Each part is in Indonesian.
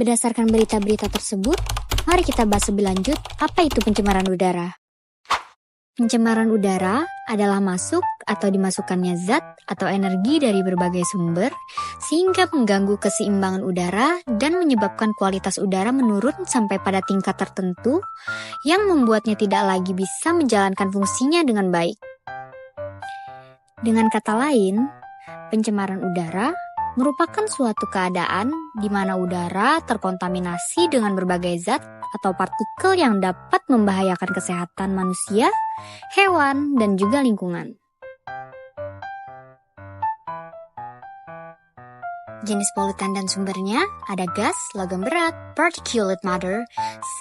Berdasarkan berita-berita tersebut, mari kita bahas lebih lanjut apa itu pencemaran udara. Pencemaran udara adalah masuk atau dimasukkannya zat atau energi dari berbagai sumber sehingga mengganggu keseimbangan udara dan menyebabkan kualitas udara menurun sampai pada tingkat tertentu yang membuatnya tidak lagi bisa menjalankan fungsinya dengan baik. Dengan kata lain, pencemaran udara merupakan suatu keadaan di mana udara terkontaminasi dengan berbagai zat atau partikel yang dapat membahayakan kesehatan manusia, hewan, dan juga lingkungan. Jenis polutan dan sumbernya ada gas, logam berat, particulate matter,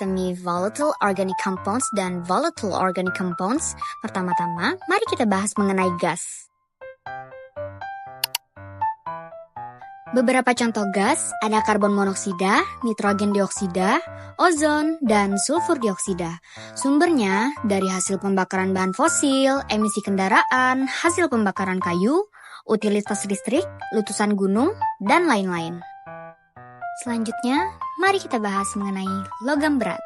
semi-volatile organic compounds, dan volatile organic compounds. Pertama-tama, mari kita bahas mengenai gas. Beberapa contoh gas ada karbon monoksida, nitrogen dioksida, ozon, dan sulfur dioksida. Sumbernya dari hasil pembakaran bahan fosil, emisi kendaraan, hasil pembakaran kayu, utilitas listrik, letusan gunung, dan lain-lain. Selanjutnya, mari kita bahas mengenai logam berat.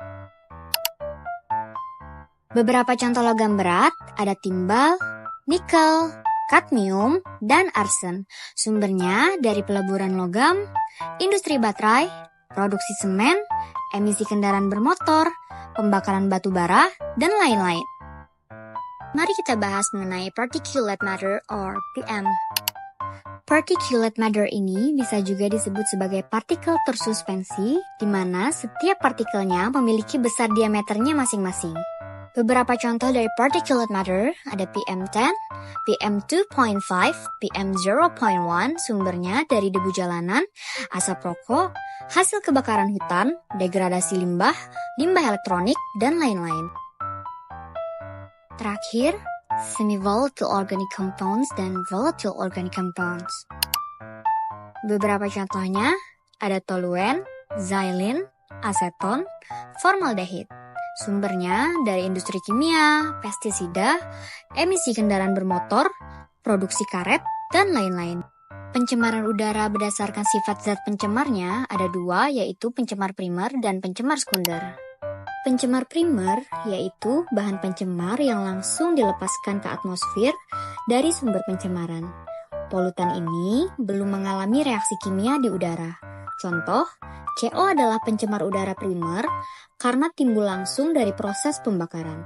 Beberapa contoh logam berat ada timbal, nikel, kadmium, dan arsen. Sumbernya dari peleburan logam, industri baterai, produksi semen, emisi kendaraan bermotor, pembakaran batu bara, dan lain-lain. Mari kita bahas mengenai particulate matter or PM. Particulate matter ini bisa juga disebut sebagai partikel tersuspensi, di mana setiap partikelnya memiliki besar diameternya masing-masing. Beberapa contoh dari particulate matter ada PM10, PM2.5, PM0.1, sumbernya dari debu jalanan, asap rokok, hasil kebakaran hutan, degradasi limbah, limbah elektronik, dan lain-lain. Terakhir, semi-volatile organic compounds dan volatile organic compounds. Beberapa contohnya ada toluen, xylene, aseton, formaldehid. Sumbernya dari industri kimia, pestisida, emisi kendaraan bermotor, produksi karet, dan lain-lain. Pencemaran udara berdasarkan sifat zat pencemarnya ada dua, yaitu pencemar primer dan pencemar sekunder. Pencemar primer yaitu bahan pencemar yang langsung dilepaskan ke atmosfer dari sumber pencemaran. Polutan ini belum mengalami reaksi kimia di udara. Contoh, CO adalah pencemar udara primer karena timbul langsung dari proses pembakaran.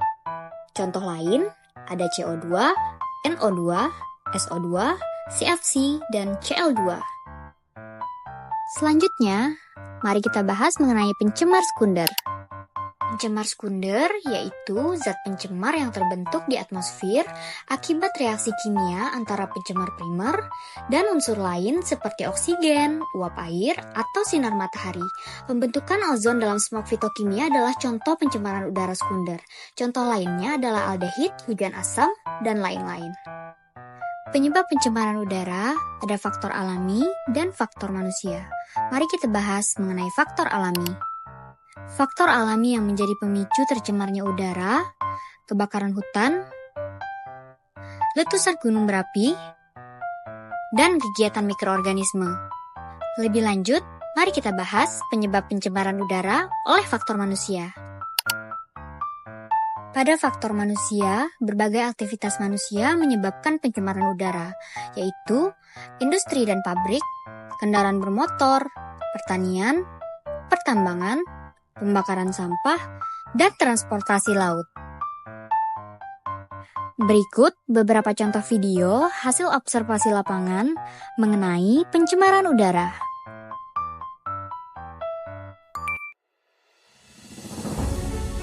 Contoh lain ada CO2, NO2, SO2, CFC, dan CL2. Selanjutnya, mari kita bahas mengenai pencemar sekunder. Pencemar sekunder yaitu zat pencemar yang terbentuk di atmosfer akibat reaksi kimia antara pencemar primer dan unsur lain seperti oksigen, uap air, atau sinar matahari. Pembentukan ozon dalam smog fitokimia adalah contoh pencemaran udara sekunder. Contoh lainnya adalah aldehid, hujan asam, dan lain-lain. Penyebab pencemaran udara ada faktor alami dan faktor manusia. Mari kita bahas mengenai faktor alami. Faktor alami yang menjadi pemicu tercemarnya udara, kebakaran hutan, letusan gunung berapi, dan kegiatan mikroorganisme. Lebih lanjut, Mari kita bahas penyebab pencemaran udara oleh faktor manusia. Pada faktor manusia, berbagai aktivitas manusia menyebabkan pencemaran udara, yaitu industri dan pabrik, kendaraan bermotor, pertanian, pertambangan, pembakaran sampah, dan transportasi laut. Berikut beberapa contoh video hasil observasi lapangan mengenai pencemaran udara.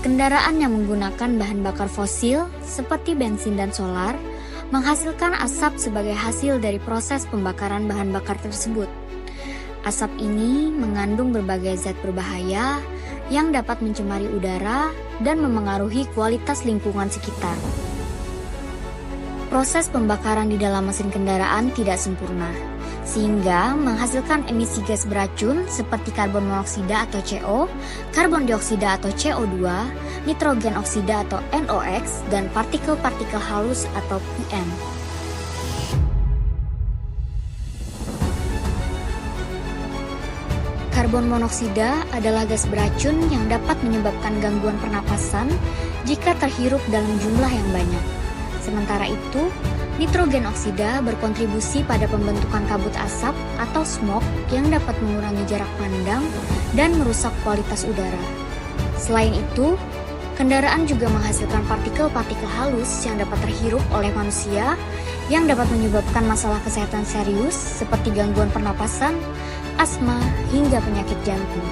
Kendaraan yang menggunakan bahan bakar fosil seperti bensin dan solar menghasilkan asap sebagai hasil dari proses pembakaran bahan bakar tersebut. Asap ini mengandung berbagai zat berbahaya yang dapat mencemari udara dan memengaruhi kualitas lingkungan sekitar. Proses pembakaran di dalam mesin kendaraan tidak sempurna, sehingga menghasilkan emisi gas beracun seperti karbon monoksida atau CO, karbon dioksida atau CO2, nitrogen oksida atau NOx, dan partikel-partikel halus atau PM. Karbon monoksida adalah gas beracun yang dapat menyebabkan gangguan pernapasan jika terhirup dalam jumlah yang banyak. Sementara itu, nitrogen oksida berkontribusi pada pembentukan kabut asap atau smog yang dapat mengurangi jarak pandang dan merusak kualitas udara. Selain itu, kendaraan juga menghasilkan partikel-partikel halus yang dapat terhirup oleh manusia yang dapat menyebabkan masalah kesehatan serius seperti gangguan pernapasan, asma, hingga penyakit jantung.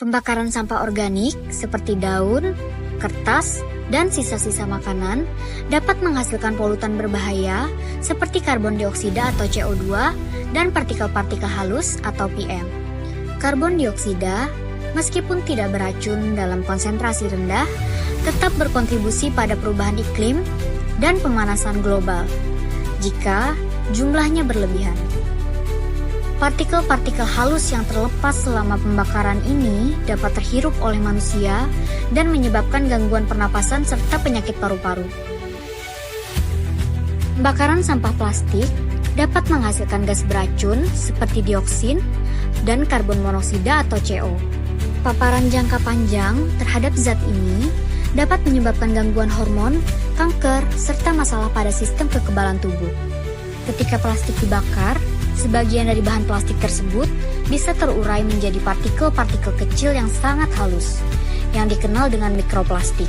Pembakaran sampah organik seperti daun, kertas, dan sisa-sisa makanan dapat menghasilkan polutan berbahaya seperti karbon dioksida atau CO2 dan partikel-partikel halus atau PM. Karbon dioksida, meskipun tidak beracun dalam konsentrasi rendah, tetap berkontribusi pada perubahan iklim dan pemanasan global jika jumlahnya berlebihan. Partikel-partikel halus yang terlepas selama pembakaran ini dapat terhirup oleh manusia dan menyebabkan gangguan pernapasan serta penyakit paru-paru. Pembakaran sampah plastik dapat menghasilkan gas beracun seperti dioksin dan karbon monoksida atau CO. Paparan jangka panjang terhadap zat ini dapat menyebabkan gangguan hormon, kanker, serta masalah pada sistem kekebalan tubuh. Ketika plastik dibakar, sebagian dari bahan plastik tersebut bisa terurai menjadi partikel-partikel kecil yang sangat halus, yang dikenal dengan mikroplastik.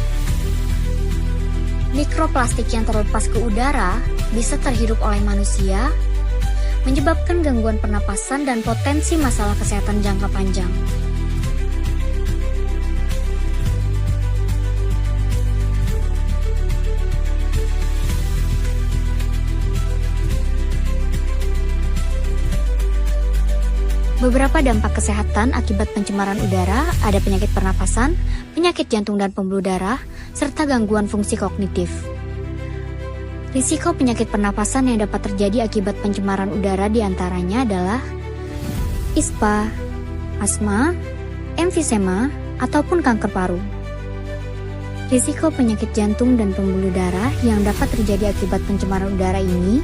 Mikroplastik yang terlepas ke udara bisa terhirup oleh manusia, menyebabkan gangguan pernapasan dan potensi masalah kesehatan jangka panjang. Beberapa dampak kesehatan akibat pencemaran udara ada penyakit pernapasan, penyakit jantung dan pembuluh darah, serta gangguan fungsi kognitif. Risiko penyakit pernapasan yang dapat terjadi akibat pencemaran udara diantaranya adalah ISPA, asma, emfisema, ataupun kanker paru. Risiko penyakit jantung dan pembuluh darah yang dapat terjadi akibat pencemaran udara ini,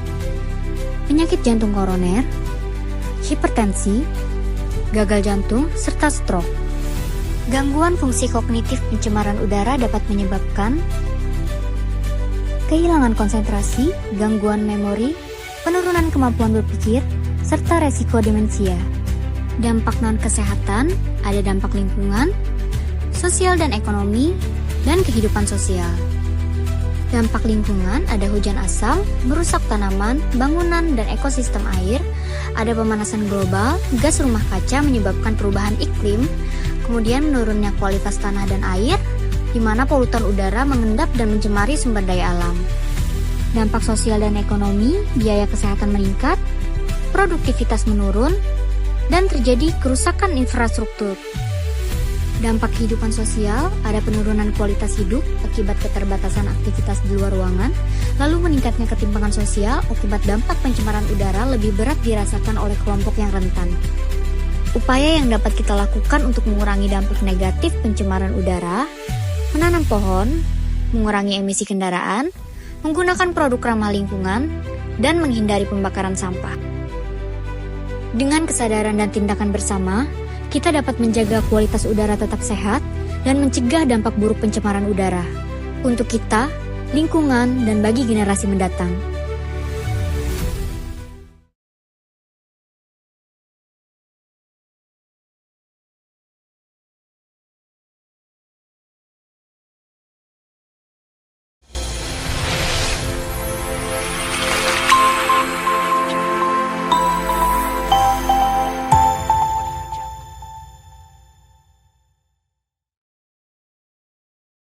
penyakit jantung koroner, hipertensi, gagal jantung, serta stroke. Gangguan fungsi kognitif pencemaran udara dapat menyebabkan kehilangan konsentrasi, gangguan memori, penurunan kemampuan berpikir, serta resiko demensia. Dampak non-kesehatan ada dampak lingkungan, sosial dan ekonomi, dan kehidupan sosial. Dampak lingkungan ada hujan asam, merusak tanaman, bangunan, dan ekosistem air, ada pemanasan global, gas rumah kaca menyebabkan perubahan iklim, kemudian menurunnya kualitas tanah dan air, di mana polutan udara mengendap dan mencemari sumber daya alam. Dampak sosial dan ekonomi, biaya kesehatan meningkat, produktivitas menurun, dan terjadi kerusakan infrastruktur. Dampak kehidupan sosial, ada penurunan kualitas hidup akibat keterbatasan aktivitas di luar ruangan, lalu meningkatnya ketimpangan sosial akibat dampak pencemaran udara lebih berat dirasakan oleh kelompok yang rentan. Upaya yang dapat kita lakukan untuk mengurangi dampak negatif pencemaran udara, menanam pohon, mengurangi emisi kendaraan, menggunakan produk ramah lingkungan, dan menghindari pembakaran sampah. Dengan kesadaran dan tindakan bersama, kita dapat menjaga kualitas udara tetap sehat dan mencegah dampak buruk pencemaran udara untuk kita, lingkungan, dan bagi generasi mendatang.